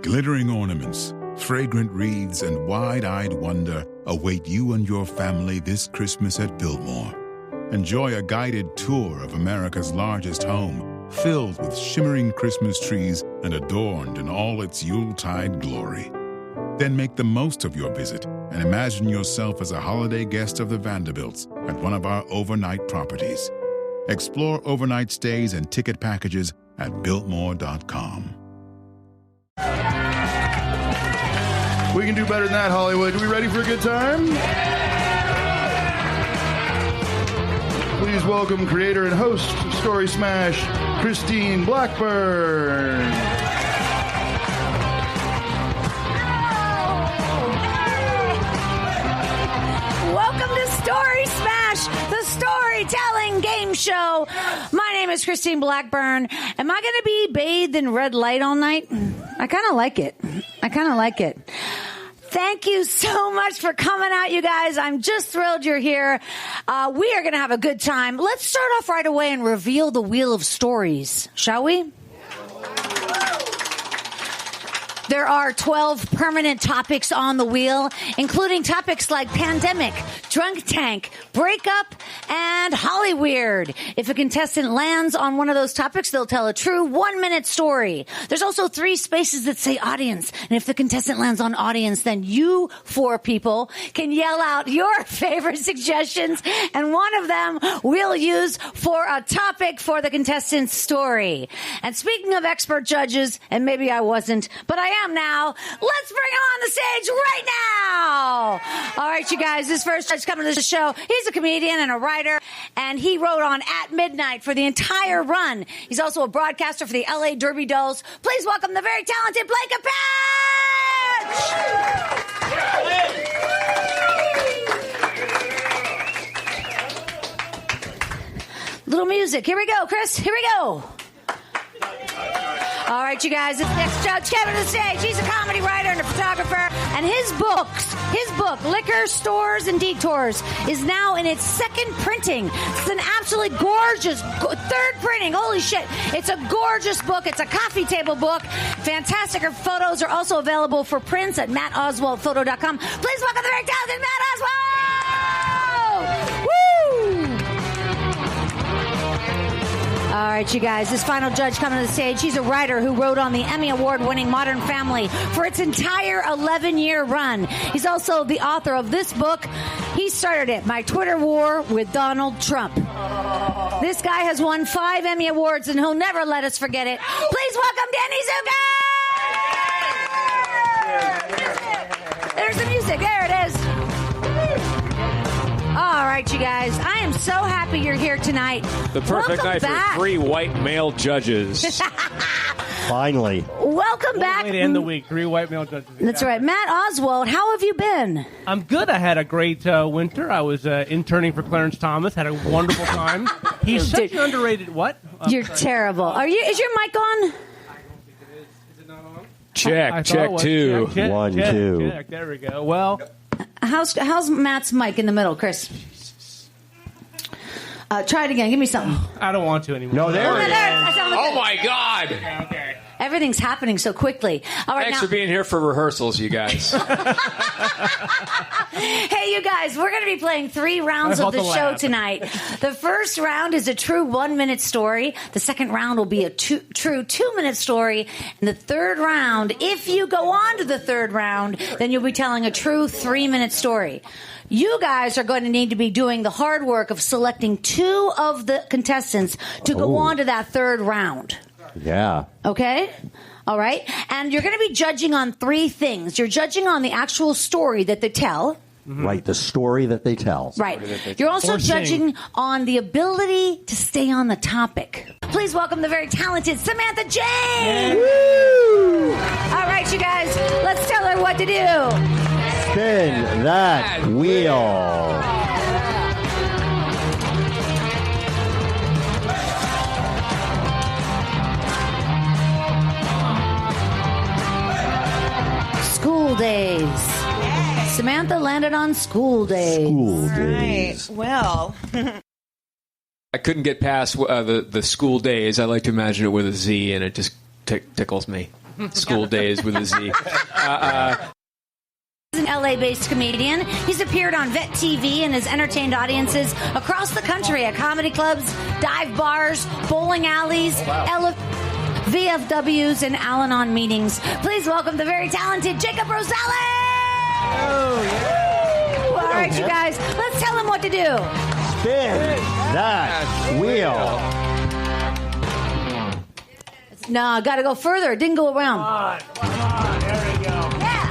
Glittering ornaments, fragrant wreaths, and wide-eyed wonder await you and your family this Christmas at Biltmore. Enjoy a guided tour of America's largest home, filled with shimmering Christmas trees and adorned in all its Yuletide glory. Then make the most of your visit and imagine yourself as a holiday guest of the Vanderbilts at one of our overnight properties. Explore overnight stays and ticket packages at Biltmore.com. We can do better than that, Hollywood. Are we ready for a good time? Please welcome creator and host of Story Smash, Christine Blackburn. Welcome to Story Smash, the storytelling game show. My name is Christine Blackburn. Am I going to be bathed in red light all night? I kind of like it. Thank you so much for coming out, you guys. I'm just thrilled you're here. We are going to have a good time. Let's start off right away and reveal the Wheel of Stories, shall we? There are 12 permanent topics on the wheel, including topics like pandemic, drunk tank, breakup, and Hollyweird. If a contestant lands on one of those topics, they'll tell a true 1-minute story. There's also 3 spaces that say audience. And if the contestant lands on audience, then you 4 people can yell out your favorite suggestions, and one of them we'll use for a topic for the contestant's story. And speaking of expert judges, and maybe I wasn't, but I am now. Let's bring him on the stage right now. All right, you guys, this first judge coming to the show, he's a comedian and a writer, and he wrote on At Midnight for the entire run. He's also a broadcaster for the LA Derby Dolls. Please welcome the very talented Blake Patch. Little music. Here we go, Chris. Here we go. All right, you guys, this next judge coming to the stage. He's a comedy writer and a photographer, and his book, Liquor, Stores, and Detours, is now in its 2nd printing. It's an absolutely gorgeous 3rd printing. Holy shit. It's a gorgeous book. It's a coffee table book. Fantastic. Her photos are also available for prints at mattoswaldphoto.com. Please welcome the very talented Matt Oswald! Woo! All right, you guys, this final judge coming to the stage, he's a writer who wrote on the Emmy Award-winning Modern Family for its entire 11-year run. He's also the author of this book. He started it, My Twitter War with Donald Trump. This guy has won 5 Emmy Awards, and he'll never let us forget it. Please welcome Danny Zucker! There's the music. There it is. All right, you guys. I am so happy you're here tonight. The perfect night for 3 white male judges. Finally. Welcome back. Way to end the week. 3 white male judges. That's right. Matt Oswald, how have you been? I'm good. I had a great winter. I was interning for Clarence Thomas. Had a wonderful time. He's such an underrated what? You're terrible. Is your mic on? I don't think it is. Is it not on? Check 2. Check, 1, 2. Check. There we go. Well, how's Matt's mic in the middle, Chris? Try it again. Give me something. I don't want to anymore. No, there it is. Oh, my God. Okay. Everything's happening so quickly. All right, Thanks for being here for rehearsals, you guys. Hey, you guys, we're going to be playing 3 rounds of the show tonight. The first round is a true 1-minute story. The second round will be a true 2-minute story. And the third round, if you go on to the third round, then you'll be telling a true 3-minute story. You guys are going to need to be doing the hard work of selecting 2 of the contestants to go on to that third round. Yeah. Okay? All right? And you're going to be judging on 3 things. You're judging on the actual story that they tell. Mm-hmm. Right, the story that they tell. Right. You're also judging on the ability to stay on the topic. Please welcome the very talented Samantha Jane! Woo! All right, you guys, let's tell her what to do. Spin that wheel. School days. Samantha landed on school days. School days. Right. Well. I couldn't get past the school days. I like to imagine it with a Z, and it just tickles me. school days with a Z. He's an LA-based comedian. He's appeared on Vet TV and has entertained audiences across the country at comedy clubs, dive bars, bowling alleys, VFWs, and Al-Anon meetings. Please welcome the very talented Jacob Rosales! Oh, yeah. All right, you guys, let's tell him what to do. Spin that wheel. No, I got to go further. It didn't go around. Come on, there we go. Yeah.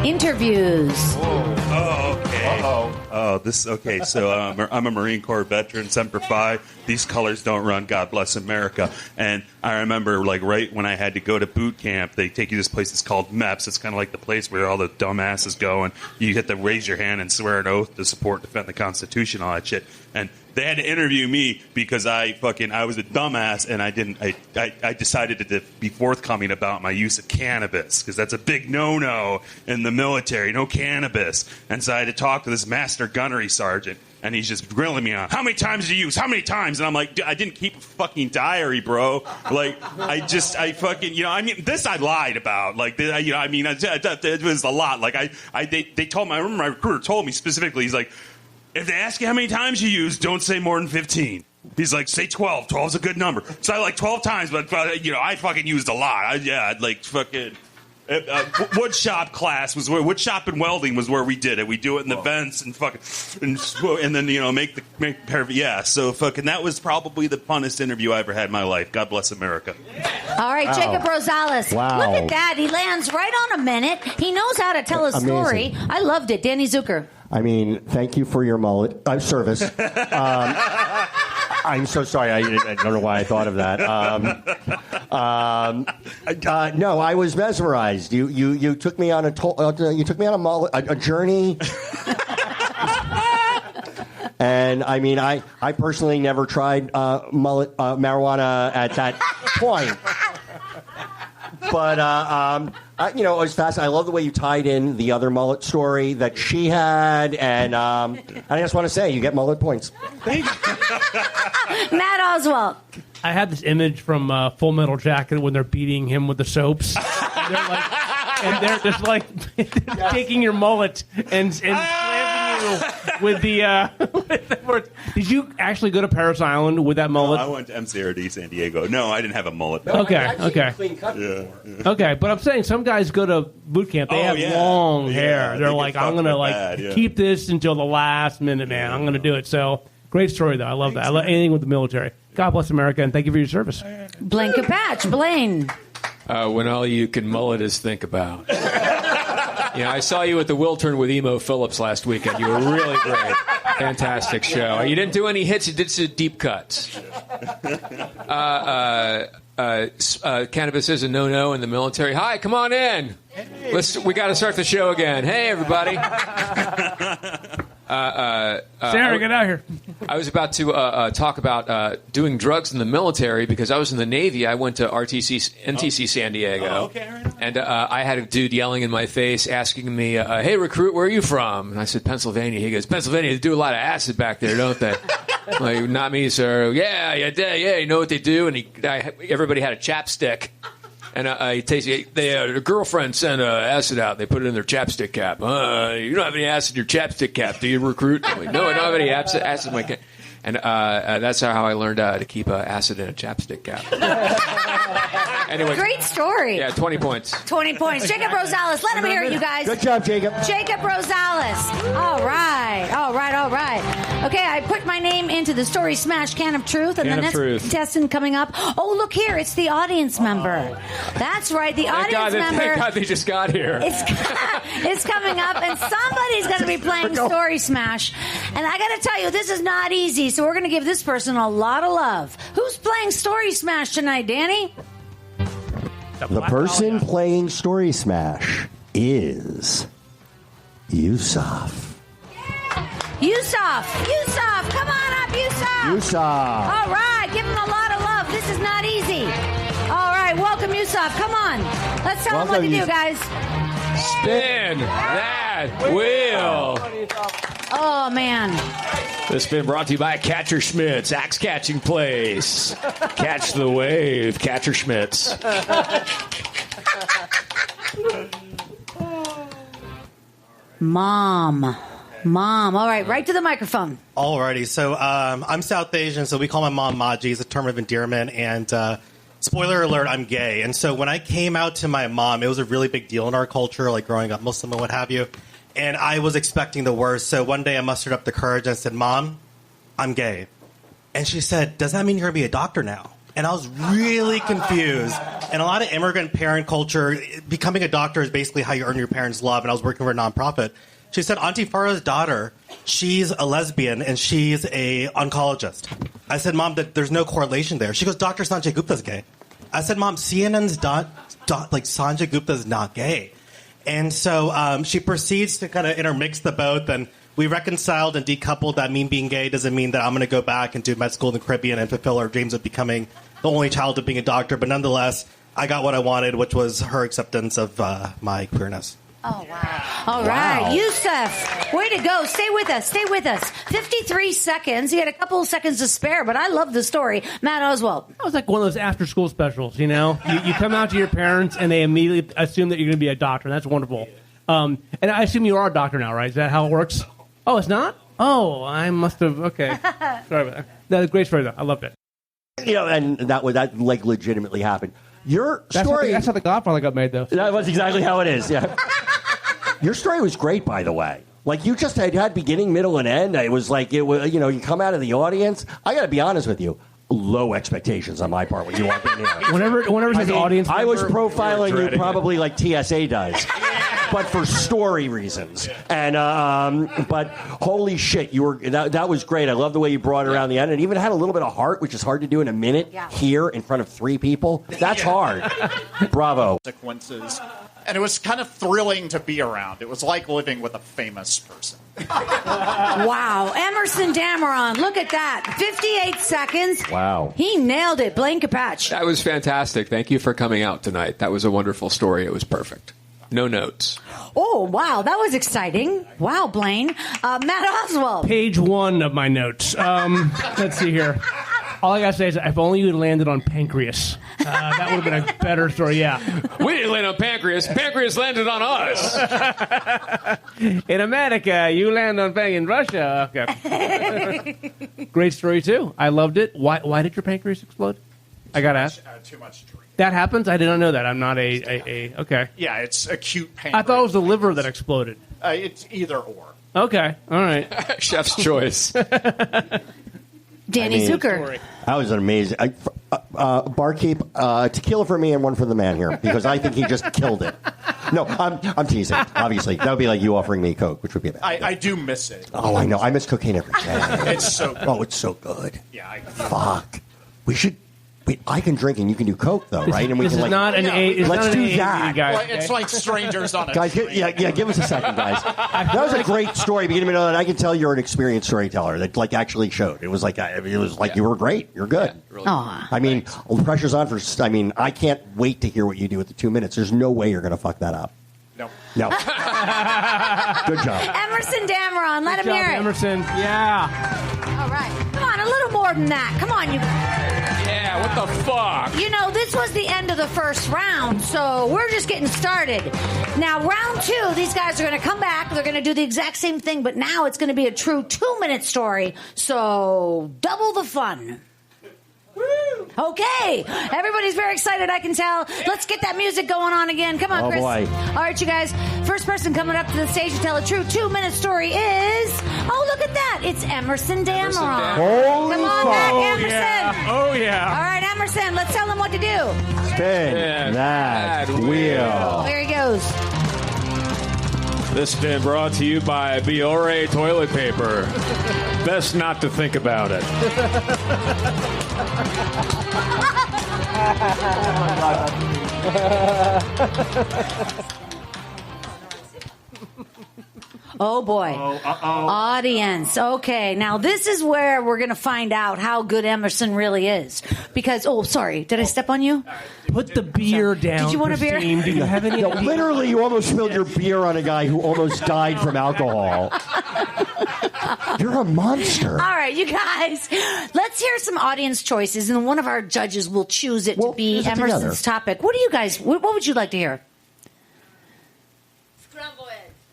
Interviews. Oh, okay. Oh, this okay. So I'm a Marine Corps veteran, Semper Fi. These colors don't run. God bless America. And I remember, like, right when I had to go to boot camp, they take you to this place that's called MEPS. It's kind of like the place where all the dumbasses go, and you get to raise your hand and swear an oath to support, defend the Constitution, all that shit. And they had to interview me because I was a dumbass, and I decided to be forthcoming about my use of cannabis, because that's a big no-no in the military, no cannabis. And so I had to talk to this master gunnery sergeant, and he's just grilling me on, how many times did you use? How many times? And I'm like, I didn't keep a fucking diary, bro. Like, this I lied about. Like, it was a lot. Like, they told me, I remember my recruiter told me specifically, he's like, if they ask you how many times you use, don't say more than 15. He's like, say 12. 12's a good number. So I 12 times, but I fucking used a lot. Wood shop class was where wood shop and welding was where we did it. We do it in the vents and then make the pair of, yeah. So fucking that was probably the funnest interview I ever had in my life. God bless America. All right, Jacob Rosales. Wow. Look at that. He lands right on a minute. He knows how to tell a story. I loved it. Danny Zucker. I mean, thank you for your mullet service. I'm so sorry. I don't know why I thought of that. No, I was mesmerized. You took me on a journey. And I mean, I personally never tried marijuana at that point. But it was fast. I love the way you tied in the other mullet story that she had, and I just want to say you get mullet points. Matt Oswalt. I had this image from Full Metal Jacket when they're beating him with the soaps. And they're just like taking your mullet and slamming you with the. Did you actually go to Paris Island with that mullet? No, I went to MCRD San Diego. No, I didn't have a mullet. Okay. Yeah. Okay, but I'm saying some guys go to boot camp. They have long hair. They're like, I'm gonna keep this until the last minute, man. I'm gonna do it. So great story, though. I love that. I love anything with the military. God bless America, and thank you for your service. Blaine Capatch. Blaine. When all you can mullet is think about. I saw you at the Wiltern with Emo Phillips last weekend. You were really great. Fantastic show. You didn't do any hits. You did some deep cuts. Cannabis is a no-no in the military. Hi, come on in. We got to start the show again. Hey, everybody. Sarah, get out here. I was about to talk about doing drugs in the military because I was in the Navy. I went to NTC San Diego, and I had a dude yelling in my face, asking me, "Hey, recruit, where are you from?" And I said, "Pennsylvania." He goes, "Pennsylvania, they do a lot of acid back there, don't they?" I'm like, "Not me, sir." Yeah, you know what they do? And everybody had a chapstick. And a girlfriend sent acid out. They put it in their chapstick cap. You don't have any acid in your chapstick cap, do you, recruit? I'm like, no, I don't have any acid in my cap. And that's how I learned to keep acid in a chapstick cap. Anyway, great story. Yeah, 20 points. 20 points. Jacob Rosales. Let him hear it, you guys. Good job, Jacob. Jacob Rosales. All right. Okay, I put my name into the Story Smash Can of Truth, and the next contestant coming up. Oh, look here. It's the audience member. That's right. The audience member. Thank God they just got here. It's coming up, and somebody's going to be playing Story Smash. And I got to tell you, this is not easy, so we're going to give this person a lot of love. Who's playing Story Smash tonight, Danny? The person playing Story Smash is Yusuf. Yusuf, come on up, Yusuf. All right, give him a lot of love. This is not easy. All right, welcome, Yusuf. Come on. Let's tell him what to do, guys. Spin that wheel. Oh, man. This has been brought to you by Catcher Schmitz, axe catching place. Catch the wave, Catcher Schmitz. Mom. All right to the microphone. Alrighty, so I'm South Asian, so we call my mom Maji. It's a term of endearment, and spoiler alert, I'm gay. And so when I came out to my mom, it was a really big deal in our culture, like growing up Muslim and what have you. And I was expecting the worst. So one day I mustered up the courage and said, Mom, I'm gay. And she said, does that mean you're going to be a doctor now? And I was really confused. And a lot of immigrant parent culture, becoming a doctor is basically how you earn your parents' love. And I was working for a nonprofit. She said, Auntie Farah's daughter, she's a lesbian and she's a oncologist. I said, Mom, there's no correlation there. She goes, Dr. Sanjay Gupta's gay. I said, Mom, CNN's like Sanjay Gupta's not gay. And so she proceeds to kind of intermix the both, and we reconciled and decoupled that me being gay doesn't mean that I'm going to go back and do med school in the Caribbean and fulfill our dreams of becoming the only child of being a doctor. But nonetheless, I got what I wanted, which was her acceptance of my queerness. Oh, wow. All right. Yusuf, way to go. Stay with us. 53 seconds. He had a couple of seconds to spare, but I love the story. Matt Oswald. That was like one of those after-school specials, you know? You come out to your parents, and they immediately assume that you're going to be a doctor. That's wonderful. And I assume you are a doctor now, right? Is that how it works? Oh, it's not? Oh, I must have... Okay. Sorry about that. That was a great story, though. I loved it. You know, and that like legitimately happened. Your story... That's how The Godfather got made, though. That was exactly how it is, yeah. Your story was great, by the way. Like, you just had beginning, middle, and end. It was like, you come out of the audience. I got to be honest with you. Low expectations on my part when you walk in here. Whenever his audience member, I was profiling you probably like TSA does. But for story reasons. And but holy shit, that was great. I love the way you brought it around the end. And even had a little bit of heart, which is hard to do in a minute here in front of 3 people. That's hard. Bravo. Consequences. And it was kind of thrilling to be around. It was like living with a famous person. Wow. Emerson Dameron, look at that. 58 seconds. Wow. He nailed it. Blaine Capatch. That was fantastic. Thank you for coming out tonight. That was a wonderful story. It was perfect. No notes. Oh, wow. That was exciting. Wow, Blaine. Matt Oswald. Page 1 of my notes. Let's see here. All I got to say is if only you had landed on pancreas. That would have been a better story, yeah. We didn't land on pancreas. Pancreas landed on us. In America, you land on in Russia. Okay. Great story, too. I loved it. Why did your pancreas explode? I got to ask. Too much drink. That happens? I did not know that. I'm not okay. Yeah, it's acute pancreas. I thought it was the liver that exploded. It's either or. Okay, all right. Chef's choice. Danny Zucker. That was an amazing... barkeep, tequila for me and one for the man here, because I think he just killed it. No, I'm teasing, obviously. That would be like you offering me Coke, which would be bad. I do miss it. Oh, I know. I miss cocaine every day. It's so good. Oh, it's so good. Yeah. Fuck. We should... Wait, I can drink and you can do Coke, though, right? And we this can is not an let's do AA, that. guys. Well, it's like strangers on a Guys, train. give us a second, guys. That was a great story. Beginning to know that I can tell you're an experienced storyteller. That actually showed. It was like you were great. You're good. Yeah, really I mean, the pressure's on for. I mean, I can't wait to hear what you do with the 2 minutes. There's no way you're going to fuck that up. No. Good job. Emerson Dameron, let him hear it. Emerson, yeah. All right. Come on, a little more than that. Come on, you. Yeah, what the fuck? You know, this was the end of the first round, so we're just getting started. Now, round 2, these guys are going to come back. They're going to do the exact same thing, but now it's going to be a true 2-minute story, so double the fun. Okay. Everybody's very excited, I can tell. Let's get that music going on again. Come on, Chris. Boy. All right, you guys. First person coming up to the stage to tell a true 2-minute story is... Oh, look at that. It's Emerson Dameron. Come on back, Emerson. Yeah. Oh, yeah. All right, Emerson, let's tell him what to do. Spin that wheel. There he goes. This has been brought to you by Biore toilet paper. Best not to think about it. Oh, boy. Audience. Okay, now this is where we're going to find out how good Emerson really is. Because, sorry, did I step on you? Put the beer down. Did you want a beer? Christine. Do you have any? Literally, you almost spilled your beer on a guy who almost died from alcohol. You're a monster. All right, you guys, let's hear some audience choices, and one of our judges will choose it to be Emerson's topic. What do you guys, what would you like to hear?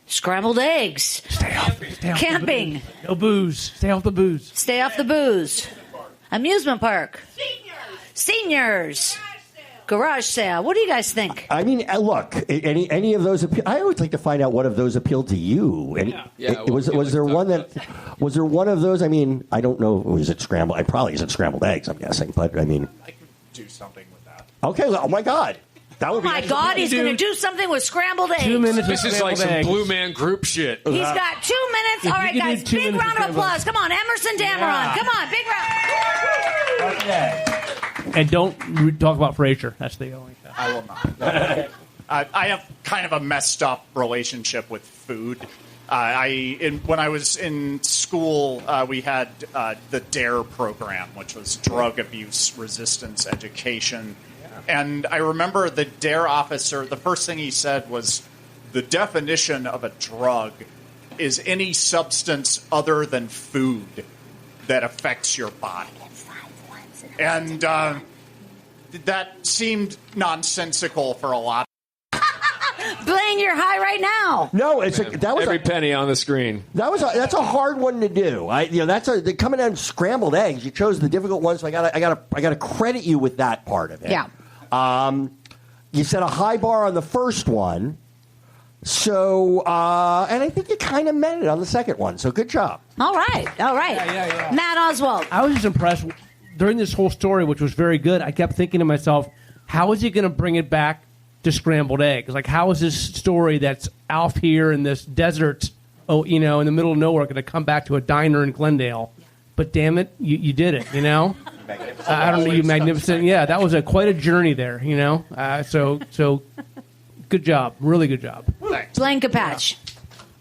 Scrambled eggs. Stay off Camping. No booze. Stay off the booze. Stay off the booze. Amusement park. Seniors. Garage sale. What do you guys think? I mean, look, any of those appeal? I always like to find out what of those appealed to you. And was there one of those? I mean, I don't know. Was it scrambled? It probably isn't scrambled eggs. I'm guessing, but I mean, I could do something with that. Okay. Oh my God. That would be. Oh my God, he's going to do something with scrambled eggs. 2 minutes. This is like some Blue Man Group shit. He's got 2 minutes. All right, guys, big round of applause. Come on, Emerson Dameron. Yeah. Come on, big round. Okay. And don't talk about Frasier. That's the only thing. I will not. I have kind of a messed up relationship with food. When I was in school, we had the DARE program, which was drug abuse resistance education. And I remember the DARE officer, the first thing he said was, the definition of a drug is any substance other than food that affects your body. And that seemed nonsensical for a lot. Blaine, you're high right now. No, that was every penny on the screen. That's a hard one to do. Coming out scrambled eggs. You chose the difficult one, so I gotta credit you with that part of it. Yeah. You set a high bar on the first one, so and I think you kind of met it on the second one. So good job. All right. Yeah. Matt Oswald. I was just impressed during this whole story, which was very good. I kept thinking to myself, how is he going to bring it back to scrambled eggs? Like, how is this story that's out here in this desert, in the middle of nowhere, going to come back to a diner in Glendale? But damn it, you did it, I don't know, you magnificent. Yeah, that was quite a journey there, So good job. Really good job. Blaine Capatch.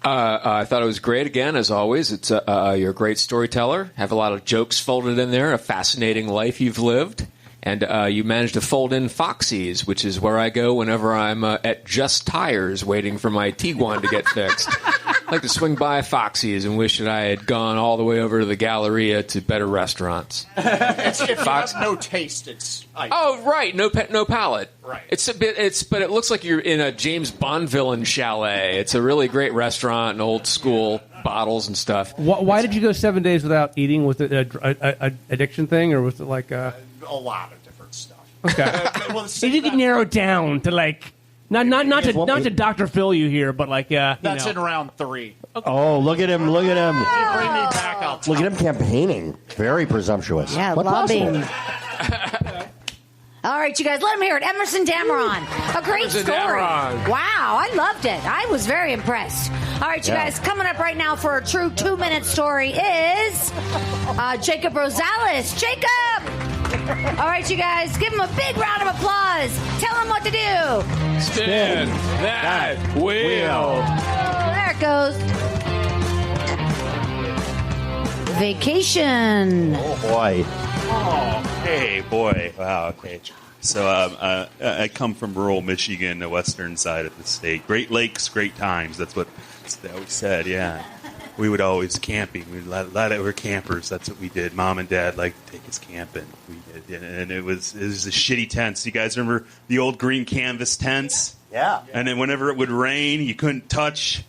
I thought it was great again, as always. It's you're a great storyteller. Have a lot of jokes folded in there. A fascinating life you've lived. And you managed to fold in Foxy's, which is where I go whenever I'm at Just Tires waiting for my Tiguan to get fixed. I like to swing by Foxy's and wish that I had gone all the way over to the Galleria to better restaurants. It's no taste. It's ice. Oh, right. No palate. Right. But it looks like you're in a James Bond villain chalet. It's a really great restaurant and old school bottles and stuff. Why did you go 7 days without eating? Was it a addiction thing, or was it like a lot of different stuff? Okay. If you could narrow it down to not to Dr. Phil you here, but that's in round 3. Okay. Oh, look at him! Look at him! If you bring me back, I'll look at him campaigning. Very presumptuous. Yeah, lobbying. All right, you guys, let him hear it. Emerson Dameron. A great story. Wow, I loved it. I was very impressed. All right, you guys, coming up right now for a true 2-minute story is Jacob Rosales. Jacob! All right, you guys, give him a big round of applause. Tell him what to do. Spin that wheel. There it goes. Vacation. Oh, boy. Oh, hey, boy. Wow, okay. So I come from rural Michigan, the western side of the state. Great Lakes, great times. That's what they always said, yeah. We would always camping. We're campers. That's what we did. Mom and Dad liked to take us camping. We did, and it was the shitty tents. You guys remember the old green canvas tents? Yeah. And then whenever it would rain, you couldn't touch.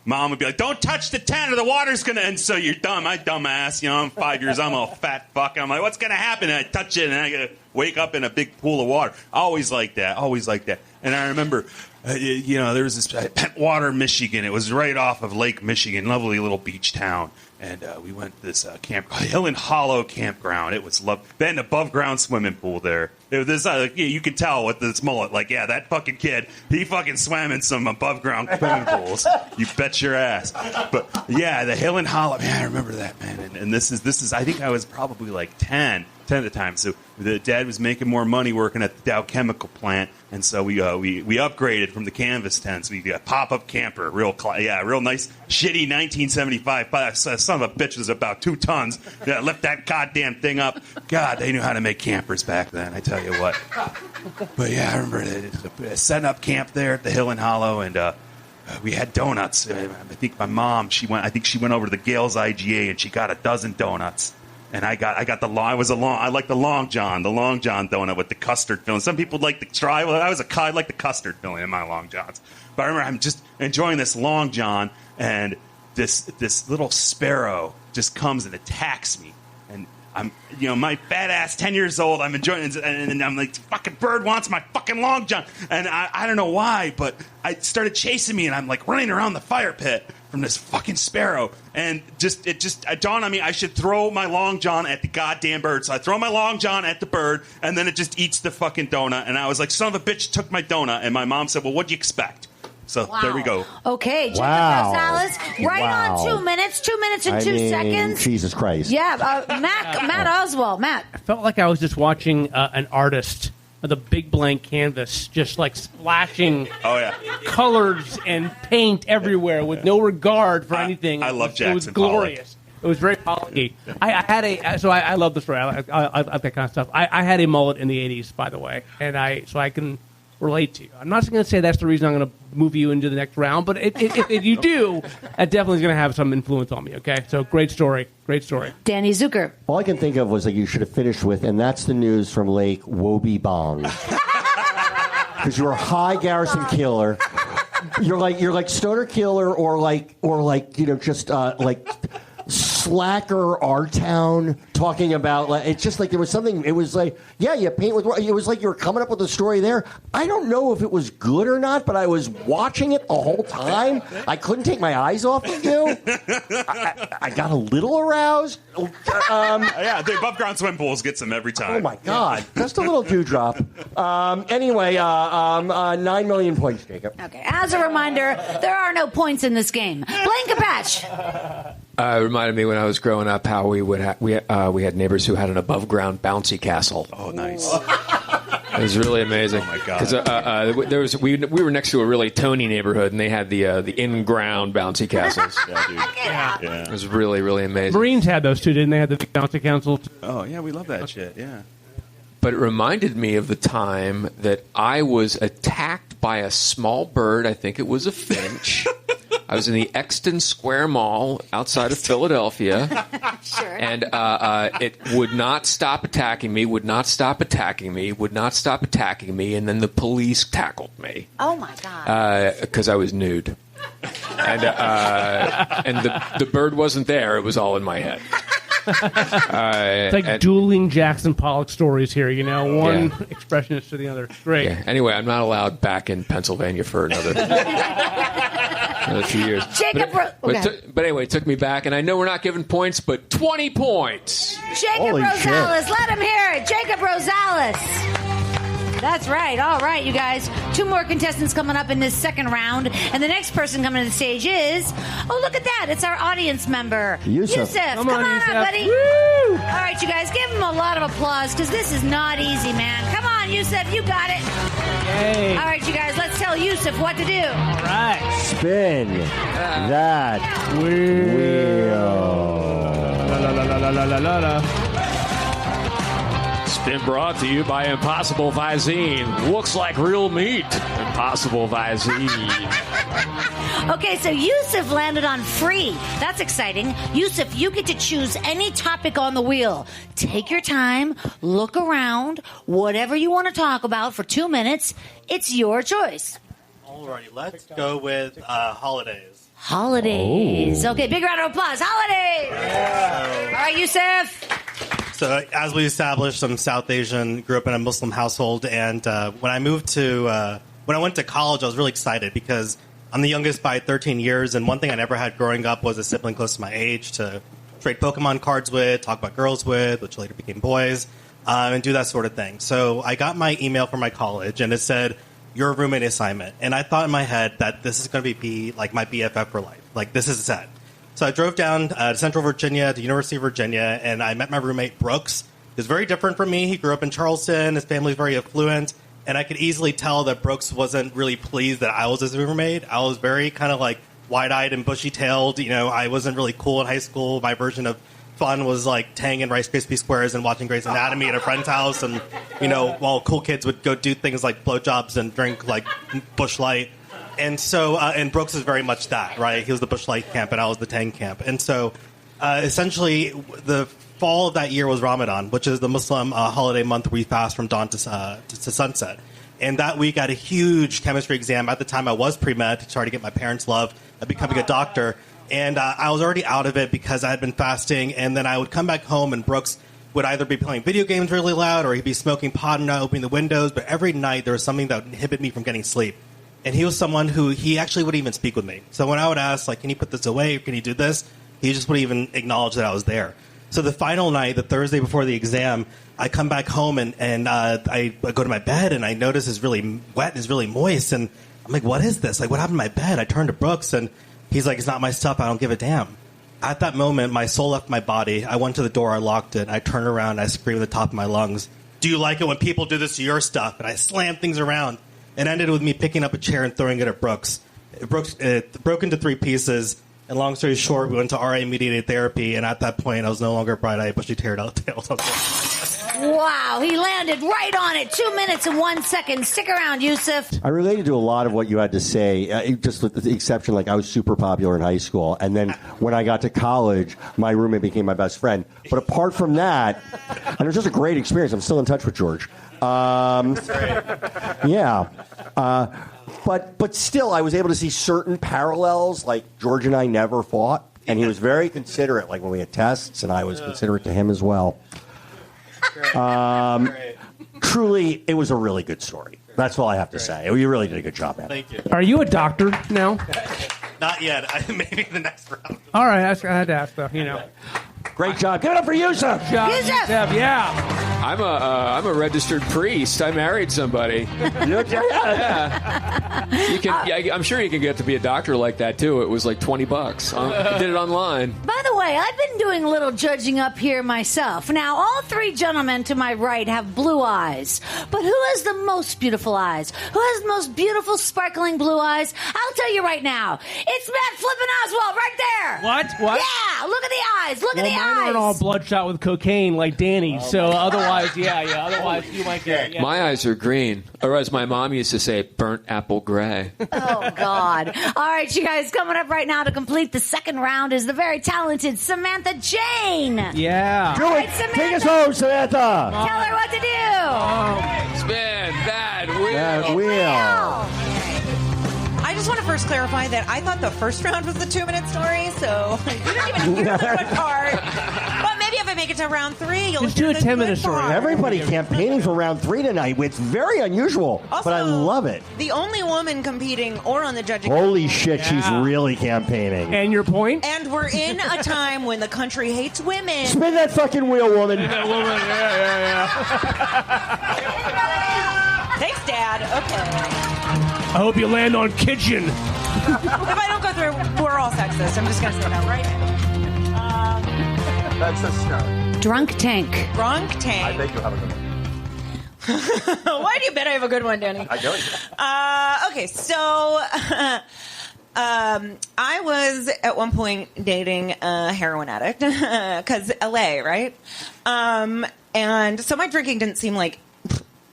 Mom would be like, "Don't touch the tent, or the water's gonna." And so you're dumb. I dumbass. I'm 5 years. I'm a fat fuck. I'm like, "What's gonna happen?" And I touch it, and I gotta wake up in a big pool of water. Always like that. Always like that. And I remember, there was this Pentwater, Michigan. It was right off of Lake Michigan, lovely little beach town. And we went to this Hill and Hollow campground. It was lovely. They had an above-ground swimming pool there. It was this, you can tell with this mullet. That fucking kid, he fucking swam in some above-ground swimming pools. You bet your ass. But, yeah, the Hill and Hollow. Man, I remember that, man. And this is, I think I was probably 10 at the time. So the dad was making more money working at the Dow Chemical plant. And so we upgraded from the canvas tents. We got pop-up camper, real nice, shitty 1975. Son of a bitch was about 2 tons. Yeah, lift that goddamn thing up. God, they knew how to make campers back then. I tell you what. But yeah, I remember setting up camp there at the Hill and Hollow, and we had donuts. I think my mom, she went over to the Gales IGA and she got a dozen donuts. And I like the Long John donut with the custard filling. Some people like the try. Well, I like the custard filling in my Long Johns. But I remember I'm just enjoying this Long John, and this little sparrow just comes and attacks me. And I'm, my fat ass, 10 years old, I'm enjoying it, and I'm like, fucking bird wants my fucking Long John. And I don't know why, but it started chasing me, and I'm like running around the fire pit from this fucking sparrow. And it dawned on me I should throw my Long John at the goddamn bird. So I throw my Long John at the bird, and then it just eats the fucking donut. And I was like, son of a bitch took my donut. And my mom said, well, what'd you expect? So there we go. Okay, Jacob Wow. Rosales, right on 2 minutes. 2 minutes and 2 seconds. Jesus Christ. Yeah, Matt Oswald. Matt. I felt like I was just watching an artist with a big blank canvas, just like splashing colors and paint everywhere with no regard for anything. I love Jackson It was glorious. Pollock. It was very polished. I love the story. I like that kind of stuff. I had a mullet in the 80s, by the way, and I can relate to you. I'm not going to say that's the reason I'm going to move you into the next round, but if you do, that definitely is going to have some influence on me, okay? So great story. Danny Zucker. All I can think of was you should have finished with, and that's the news from Lake Wobie Bong. Because you're a high Garrison killer. You're like stoner killer or just slacker R-Town talking about, it's just like there was something, it was like, you paint with, it was like you were coming up with a story there. I don't know if it was good or not, but I was watching it the whole time. I couldn't take my eyes off of you. I got a little aroused. The above ground swim pools gets them every time. Oh my God. Just a little dewdrop. Anyway, 9 million points, Jacob. Okay, as a reminder, there are no points in this game. Blaine Capatch. It reminded me when I was growing up how we had neighbors who had an above ground bouncy castle. Oh, nice! It was really amazing. Oh my God! Because we were next to a really Tony neighborhood, and they had the in ground bouncy castles. Yeah. It was really, really amazing. Marines had those too, didn't they? Had the bouncy castle. Oh yeah, we love that shit. Yeah. But it reminded me of the time that I was attacked by a small bird. I think it was a finch. I was in the Exton Square Mall outside of Philadelphia. Sure. And it would not stop attacking me, and then the police tackled me. Oh, my God. Because I was nude. And the bird wasn't there. It was all in my head. It's like dueling Jackson Pollock stories here, one expressionist to the other. Great. Yeah. Anyway, I'm not allowed back in Pennsylvania for another few years. But anyway, it took me back, and I know we're not giving points, but 20 points. Jacob Holy Rosales. shit. Let him hear it. Jacob Rosales. That's right. All right, you guys. 2 more contestants coming up in this second round. And the next person coming to the stage is, look at that. It's our audience member. Yusuf. Come on Yusuf. up, buddy. Woo! All right, you guys. Give him a lot of applause because this is not easy, man. Come on, Yusuf. You got it. Yay. All right, you guys. Let's tell Yusuf what to do. All right. Spin that wheel. La, la, la, la, la, la, la, la. Been brought to you by Impossible Visine. Looks like real meat. Impossible Visine. Okay, so Yusuf landed on free. That's exciting. Yusuf, you get to choose any topic on the wheel. Take your time, look around, whatever you want to talk about for 2 minutes. It's your choice. Alrighty, let's go with holidays. Holidays. Okay, big round of applause. Holidays. All right, Yusuf. So, as we established, I'm South Asian, grew up in a Muslim household, and when I went to college, I was really excited because I'm the youngest by 13 years, and one thing I never had growing up was a sibling close to my age to trade Pokemon cards with, talk about girls with, which later became boys, and do that sort of thing. So I got my email from my college, and it said, your roommate assignment. And I thought in my head that this is going to be like my BFF for life. Like, this is set. So I drove down to Central Virginia, to University of Virginia, and I met my roommate, Brooks. He was very different from me. He grew up in Charleston. His family's very affluent. And I could easily tell that Brooks wasn't really pleased that I was his roommate. I was very kind of like wide-eyed and bushy-tailed. I wasn't really cool in high school. My version of fun was like tanging Rice Krispie Squares and watching Grey's Anatomy at a friend's house. And, while cool kids would go do things like blowjobs and drink like Busch Light. And so, and Brooks is very much that, right? He was the Bush Light camp, and I was the Tang camp. And so, essentially, the fall of that year was Ramadan, which is the Muslim holiday month where we fast from dawn to sunset. And that week, I had a huge chemistry exam. At the time, I was pre-med, trying to get my parents' love of becoming a doctor. And I was already out of it because I had been fasting. And then I would come back home, and Brooks would either be playing video games really loud or he'd be smoking pot and not opening the windows. But every night, there was something that would inhibit me from getting sleep. And he was someone who he actually wouldn't even speak with me. So when I would ask, like, can you put this away? Or can you do this? He just wouldn't even acknowledge that I was there. So the final night, the Thursday before the exam, I come back home and I go to my bed and I notice it's really wet and it's really moist. And I'm like, what is this? Like, what happened to my bed? I turned to Brooks and he's like, it's not my stuff. I don't give a damn. At that moment, my soul left my body. I went to the door. I locked it. I turned around. I screamed at the top of my lungs, do you like it when people do this to your stuff? And I slammed things around. It ended with me picking up a chair and throwing it at Brooks. It broke into 3 pieces. And long story short, we went to RA-mediated therapy, and at that point, I was no longer bright-eyed, bushy-tailed tails. Wow, he landed right on it. 2 minutes and 1 second. Stick around, Yusuf. I related to a lot of what you had to say, just with the exception, like I was super popular in high school, and then when I got to college, my roommate became my best friend. But apart from that, and it was just a great experience. I'm still in touch with George. Yeah. But still, I was able to see certain parallels, like George and I never fought, and he was very considerate, like when we had tests, and I was considerate to him as well. Truly, it was a really good story. That's all I have to say. You really did a good job, man. Thank you. Are you a doctor now? Not yet. Maybe the next round. All right, I had to ask, though. You know. Great job. Give it up for Yusuf. Yusuf! Yeah. I'm a registered priest. I married somebody. Yeah. I'm sure you can get to be a doctor like that too. It was like $20. I did it online. By the way, I've been doing a little judging up here myself. Now, all 3 gentlemen to my right have blue eyes. But who has the most beautiful eyes? Who has the most beautiful, sparkling blue eyes? I'll tell you right now. It's Matt Flippin' Oswald right there. What? Yeah, look at the eyes. Look at the eyes. Mine aren't all bloodshot with cocaine like Danny. So otherwise, otherwise you might get. Yeah. My eyes are green, or as my mom used to say, burnt apple gray. Oh, God. All right, you guys, coming up right now to complete the second round is the very talented Samantha Jane. Yeah. Do it. Samantha. Take us home, Samantha. Tell her what to do. Spin that wheel. That wheel. I just want to first clarify that I thought the first round was the 2-minute story, so you didn't even hear the good part. But maybe if I make it to round 3, you'll Just do a hear the 10-minute good story. part. Everybody campaigning for round 3 tonight. It's very unusual, Also, but I love it. The only woman competing or on the judging Holy shit, she's Yeah. really campaigning. And your point? and we're in a time when the country hates women. Spin that fucking wheel, woman. Thanks, Dad. Okay. I hope you land on kitchen. If I don't go through, we're all sexist. I'm just going to say that right now. That's a start. Drunk Tank. Drunk Tank. I bet you have a good one. Why do you bet I have a good one, Danny? I don't. Okay, so I was at one point dating a heroin addict because LA, right? And so my drinking didn't seem like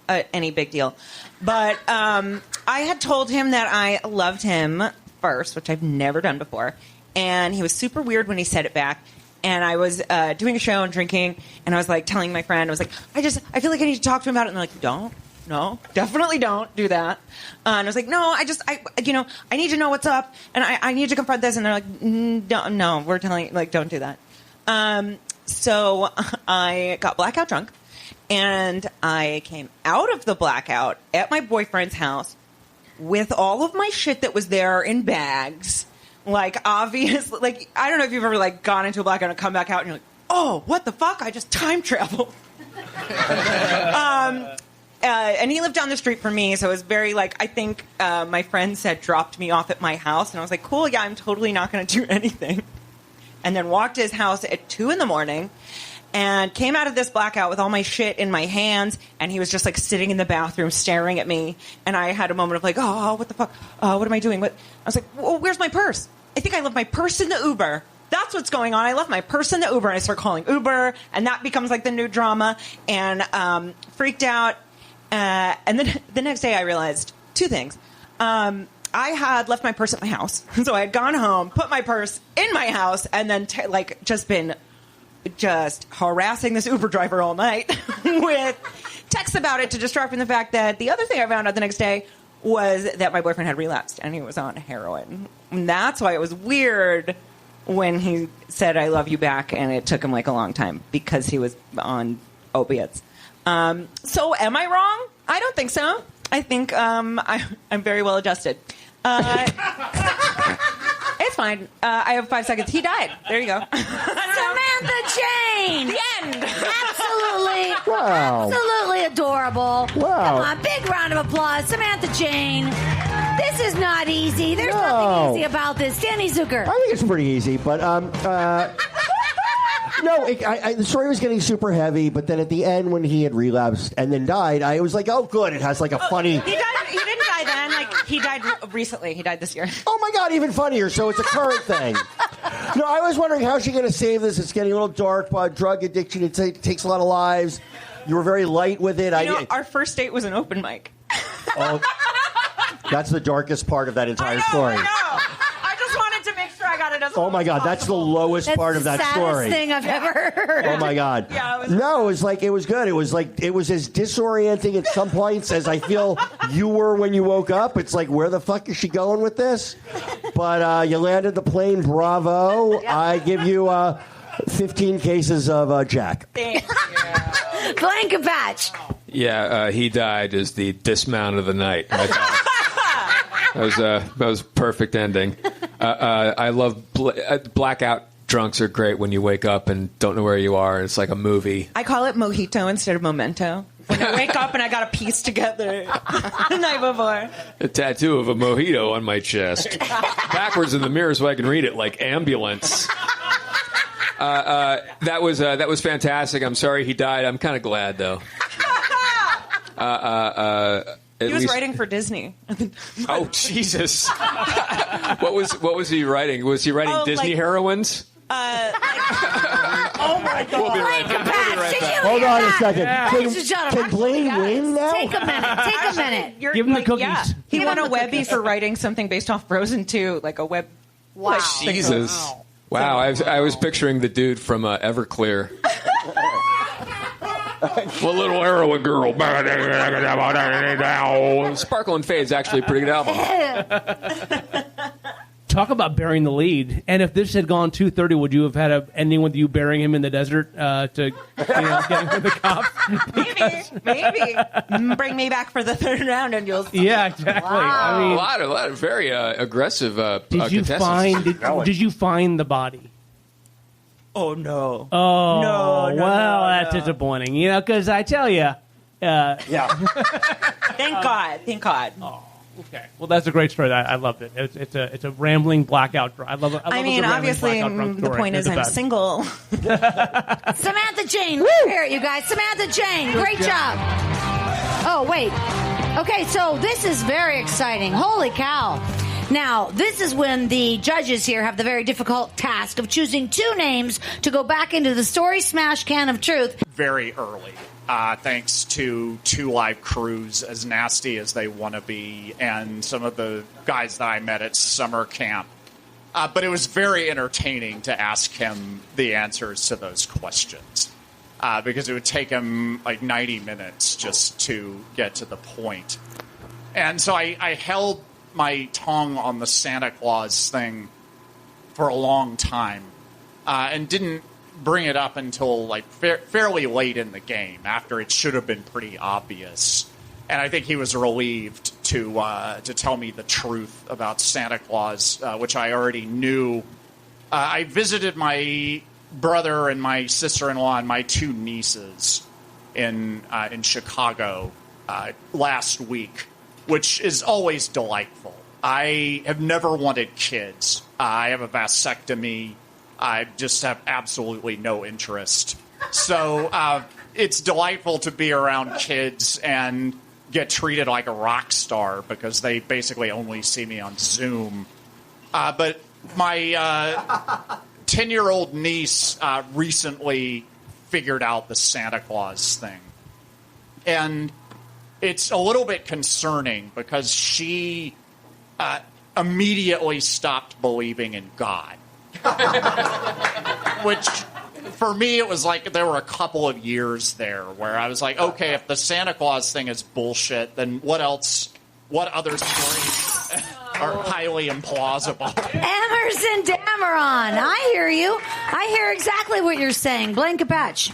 any big deal. But I had told him that I loved him first, which I've never done before. And he was super weird when he said it back. And I was doing a show and drinking, and I was like telling my friend, I was like, I feel like I need to talk to him about it. And they're like, no, definitely don't do that. And I was like, no, I need to know what's up, and I need to confront this. And they're like, no, we're telling you, like, don't do that. So I got blackout drunk, and I came out of the blackout at my boyfriend's house with all of my shit that was there in bags. Like, obviously, like, I don't know if you've ever, like, gone into a blackout and come back out and you're like, oh, what the fuck? I just time traveled. And he lived down the street from me, so it was very, like, I think my friend said dropped me off at my house, and I was like, cool, yeah, I'm totally not going to do anything. And then walked to his house at 2 a.m. and came out of this blackout with all my shit in my hands, and he was just, like, sitting in the bathroom staring at me, and I had a moment of, like, oh, what the fuck? What am I doing? I was like, well, where's my purse? I think I left my purse in the Uber. That's what's going on. I left my purse in the Uber, and I start calling Uber, and that becomes, like, the new drama, and freaked out. And then the next day I realized 2 things. I had left my purse at my house. So I had gone home, put my purse in my house, and then just been harassing this Uber driver all night with texts about it to distract from the fact that the other thing I found out the next day was that my boyfriend had relapsed and he was on heroin. And that's why it was weird when he said, I love you back, and it took him like a long time because he was on opiates. So am I wrong? I don't think so. I think I'm very well adjusted. It's fine. I have 5 seconds. He died. There you go. Samantha Jane! The end. Absolutely. Wow. Absolutely adorable. Wow. Come on, big round of applause. Samantha Jane. This is not easy. There's No. nothing easy about this. Danny Zucker. I think it's pretty easy, but no, the story was getting super heavy. But then at the end, when he had relapsed and then died, I was like, "Oh, good! It has like a funny." He didn't die then. Like he died recently. He died this year. Oh my God, even funnier. So it's a current thing. No, I was wondering how's she going to save this. It's getting a little dark. But drug addiction, it takes a lot of lives. You were very light with it. Our first date was an open mic. Oh, that's the darkest part of that entire story. I know. I just wanted to make sure I got it as Oh my God, that's the lowest part of that story. Saddest thing I've ever heard. Oh my God. Yeah, it was good. It was as disorienting at some points as I feel you were when you woke up. It's like, where the fuck is she going with this? But you landed the plane. Bravo. I give you 15 cases of Jack. Thank you. Blanket patch. Yeah, he died as the dismount of the night. That was a perfect ending. I love blackout drunks are great when you wake up and don't know where you are. It's like a movie. I call it mojito instead of memento. When I wake up and I got to piece together the night before. A tattoo of a mojito on my chest. Backwards in the mirror so I can read it like ambulance. That was fantastic. I'm sorry he died. I'm kind of glad, though. He was writing for Disney. Oh, Jesus. What was he writing? Was he writing Disney heroines? Oh my God. We'll be right back. Hold on a second. Yeah. Can Blaine win now? Take a minute. Give him the cookies. Yeah. He won a Webby for writing something based off Frozen 2, like a web. Wow. Jesus. Wow, I was picturing the dude from Everclear. Well, little heroin girl. Sparkle and Fade's actually a pretty good album. Talk about burying the lead. And if this had gone 2:30, would you have had an ending with you burying him in the desert to get him from the cops? Maybe. Bring me back for the third round and you'll see. Yeah, exactly. Wow. I mean, A lot of very aggressive did you contestants. did you find the body? Oh, no. Oh, No, that's disappointing. Because I tell you, Yeah. Thank God. Oh, okay. Well, that's a great story. I loved it. It's a rambling blackout story. I love it. I mean, obviously, the point is I'm single. Samantha Jane. Here, you guys. Samantha Jane. Great job. Oh, wait. Okay, so this is very exciting. Holy cow. Now, this is when the judges here have the very difficult task of choosing two names to go back into the story smash can of truth. Very early. Thanks to two live crews, as nasty as they want to be, and some of the guys that I met at summer camp. But it was very entertaining to ask him the answers to those questions, because it would take him like 90 minutes just to get to the point. And so I held my tongue on the Santa Claus thing for a long time, and didn't bring it up until like fairly late in the game, after it should have been pretty obvious. And I think he was relieved to tell me the truth about Santa Claus, which I already knew. I visited my brother and my sister-in-law and my two nieces in Chicago last week, which is always delightful. I have never wanted kids. I have a vasectomy. I just have absolutely no interest. So it's delightful to be around kids and get treated like a rock star because they basically only see me on Zoom. But my 10-year-old niece recently figured out the Santa Claus thing. And it's a little bit concerning because she immediately stopped believing in God. Which, for me, it was like there were a couple of years there where I was like, okay, if the Santa Claus thing is bullshit, then what else? What other stories are highly implausible? Emerson Dameron, I hear you. I hear exactly what you're saying. Blaine Capatch.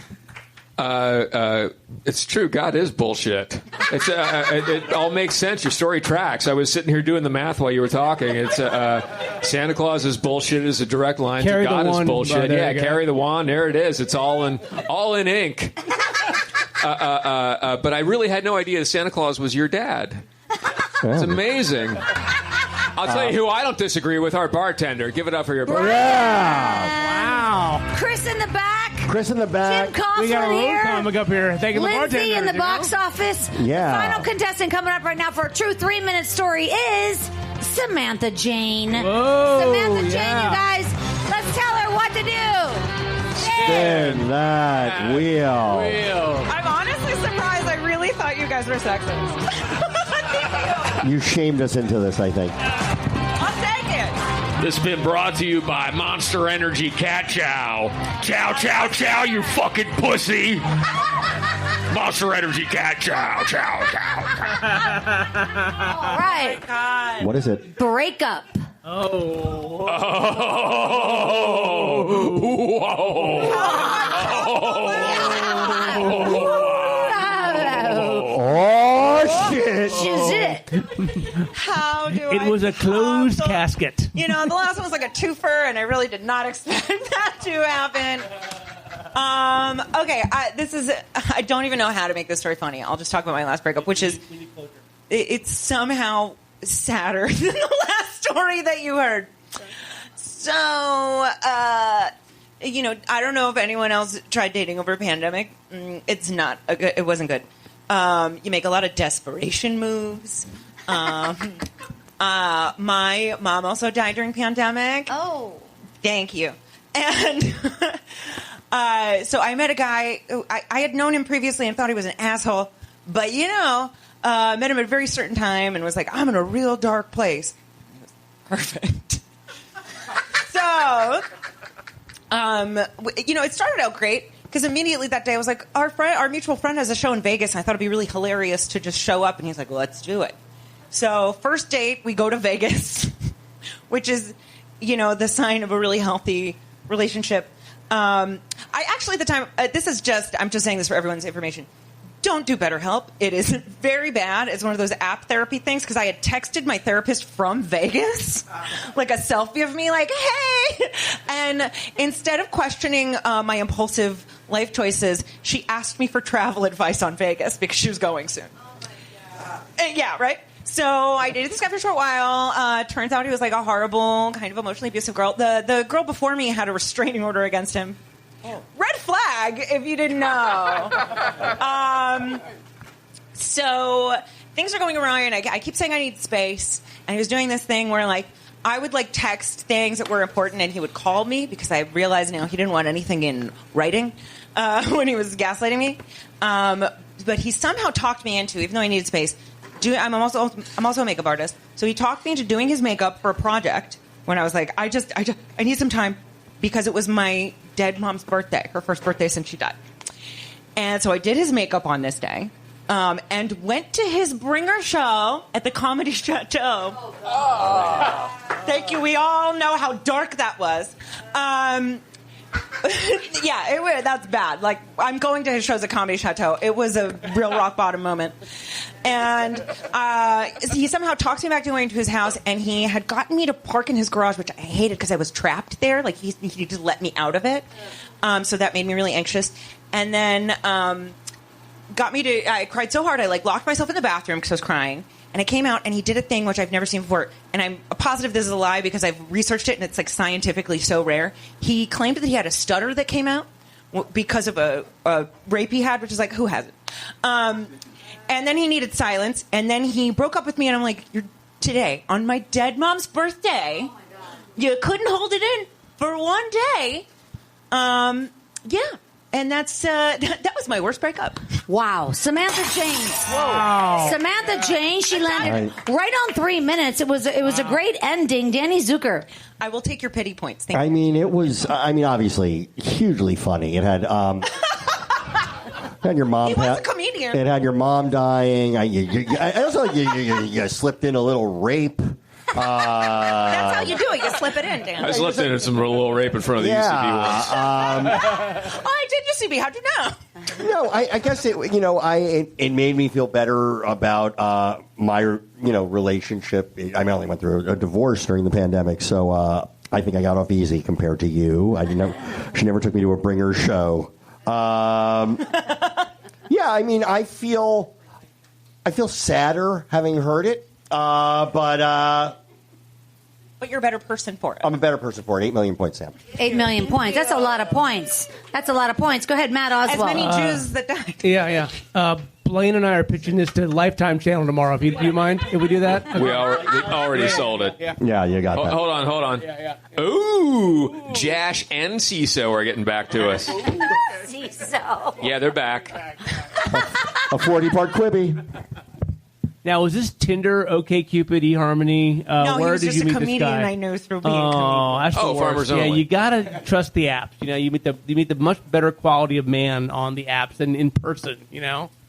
It's true. God is bullshit. It's it all makes sense. Your story tracks. I was sitting here doing the math while you were talking. It's Santa Claus is bullshit is a direct line Carry to God the is wand. bullshit. Oh, Yeah, you go. carry the wand. There it is. It's all in ink. But I really had no idea Santa Claus was your dad. It's amazing. I'll tell you who I don't disagree with. Our bartender. Give it up for your bartender. Wow. Chris in the back. Chris in the back. Jim Coughlin We got a road here. comic up here. Thank you, the Lindsay bartender. in the you box know? office. Yeah. Final contestant coming up right now for a true 3-minute story is Samantha Jane. Whoa, Samantha Jane, yeah. you guys. Let's tell her what to do. Spin that wheel. I'm honestly surprised. I really thought you guys were sexist. You shamed us into this, I think. I'll take it. This has been brought to you by Monster Energy Cat Chow. Chow, chow, chow, you fucking pussy. Monster Energy Cat Chow, chow, chow, chow. All right. God. What is it? Breakup. Oh, Oh, shit. Is it? How do I It was a closed top the- casket. You know, the last one was like a twofer, and I really did not expect that to happen. Okay, I don't even know how to make this story funny. I'll just talk about my last breakup, which is it's somehow sadder than the last story that you heard. So, you know, I don't know if anyone else tried dating over a pandemic. It's not a good. It wasn't good. You make a lot of desperation moves. My mom also died during pandemic. Oh. Thank you. And so I met a guy who I had known him previously and thought he was an asshole. But, you know, met him at a very certain time and was like, I'm in a real dark place. Perfect. So, you know, it started out great. Because immediately that day I was like, our mutual friend has a show in Vegas, and I thought it'd be really hilarious to just show up. And he's like, well, let's do it. So first date, we go to Vegas, which is, you know, the sign of a really healthy relationship. I actually at the time, I'm just saying this for everyone's information. Don't do BetterHelp. It is very bad. It's one of those app therapy things because I had texted my therapist from Vegas, like a selfie of me, like, hey. And instead of questioning my impulsive life choices, she asked me for travel advice on Vegas because she was going soon. Yeah, right? So I dated this guy for a short while. Turns out he was like a horrible, kind of emotionally abusive girl. The girl before me had a restraining order against him. Red flag, if you didn't know. So things are going awry, and I keep saying I need space. And he was doing this thing where, like, I would, like, text things that were important, and he would call me because I realized now he didn't want anything in writing when he was gaslighting me. But he somehow talked me into, even though I needed space, I'm also a makeup artist. So he talked me into doing his makeup for a project when I was like, I need some time because it was my dead mom's birthday, her first birthday since she died. And so I did his makeup on this day and went to his bringer show at the Comedy Chateau. Oh. Thank you. We all know how dark that was. Yeah, that's bad. Like, I'm going to his shows at Comedy Chateau. It was a real rock bottom moment. And he somehow talked me back to going to his house, and he had gotten me to park in his garage, which I hated because I was trapped there. Like, he just let me out of it. So that made me really anxious. And then got me to... I cried so hard, I, like, locked myself in the bathroom because I was crying. And I came out, and he did a thing which I've never seen before. And I'm positive this is a lie because I've researched it, and it's, like, scientifically so rare. He claimed that he had a stutter that came out because of a rape he had, which is like, who hasn't? And then he needed silence. And then he broke up with me, and I'm like, today, on my dead mom's birthday, you couldn't hold it in for one day. Yeah. And that was my worst breakup. Wow. Samantha James. Wow. Samantha James, she landed right on 3 minutes. It was a great ending. Danny Zucker. I will take your pity points. Thank I you. mean, it was. I mean, obviously, hugely funny. It had. Had your mom. He was a comedian. It had your mom dying. I also you slipped in a little rape. That's how you do it. You slip it in, Dan. I slipped in some little rape in front of the UCB once. I did UCB. How'd you know? No, I guess it. It made me feel better about my relationship. I mean, I only went through a divorce during the pandemic, so I think I got off easy compared to you. She never took me to a bringer show. Yeah, I mean, I feel sadder having heard it, but you're a better person for it. I'm a better person for it. 8 million points, Sam. 8 million points. That's a lot of points. That's a lot of points. Go ahead, Matt Oswald. As many Jews that died. Yeah. Blaine and I are pitching this to Lifetime Channel tomorrow. Do you mind if we do that? We already sold it. Yeah, you got that. Hold on. Yeah. Ooh, Jash and CISO are getting back to us. CISO. Yeah, they're back. A 40-part Quibi. Now, was this Tinder, OkCupid, eHarmony? No, where he was did just you a meet comedian this guy? I knew through being a comedian. That's the worst. Farmers Yeah, Only. you gotta trust the apps. You meet the much better quality of man on the apps than in person.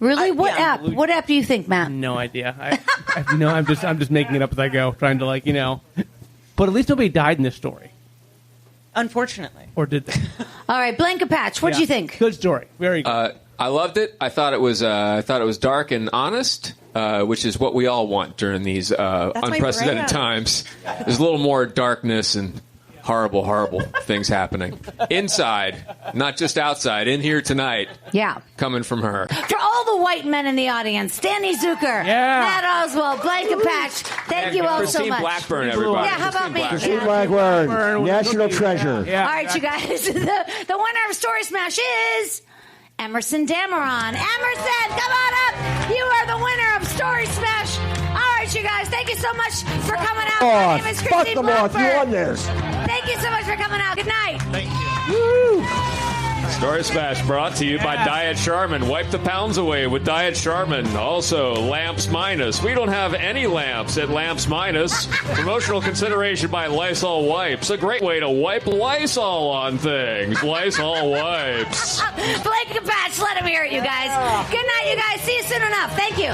Really? What yeah. app? What app do you think, Matt? No idea. I'm just making it up as I go, trying to But at least nobody died in this story, Unfortunately. or did they? All right, Blanca Patch, what'd you think? Good story. Very good. I loved it. I thought it was dark and honest, which is what we all want during these unprecedented brand. times. There's a little more darkness and horrible things happening inside, not just outside. In here tonight, Yeah. coming from her. For all the white men in the audience, Danny Zucker, Matt Oswald, Blanca Patch, thank you all so Christine much. Blackburn, everybody. Yeah, how about me? Christine Yeah. Blackburn, national treasure. Yeah. All right, you guys. The winner of Story Smash is Emerson Dameron. Emerson, come on up. You are the winner of Story Smash. All right, you guys. Thank you so much for coming out. My name is fuck Christine them off. You Blackburn. won this. Thank you so much for coming out. Good night. Thank you. Woo. Story Smash brought to you by Diet Charmin. Wipe the pounds away with Diet Charmin. Also, Lamps Minus. We don't have any lamps at Lamps Minus. Promotional consideration by Lysol Wipes. A great way to wipe Lysol on things. Lysol Wipes. Blanca Patch, let him hear it, you guys. Good night, you guys. See you soon enough. Thank you.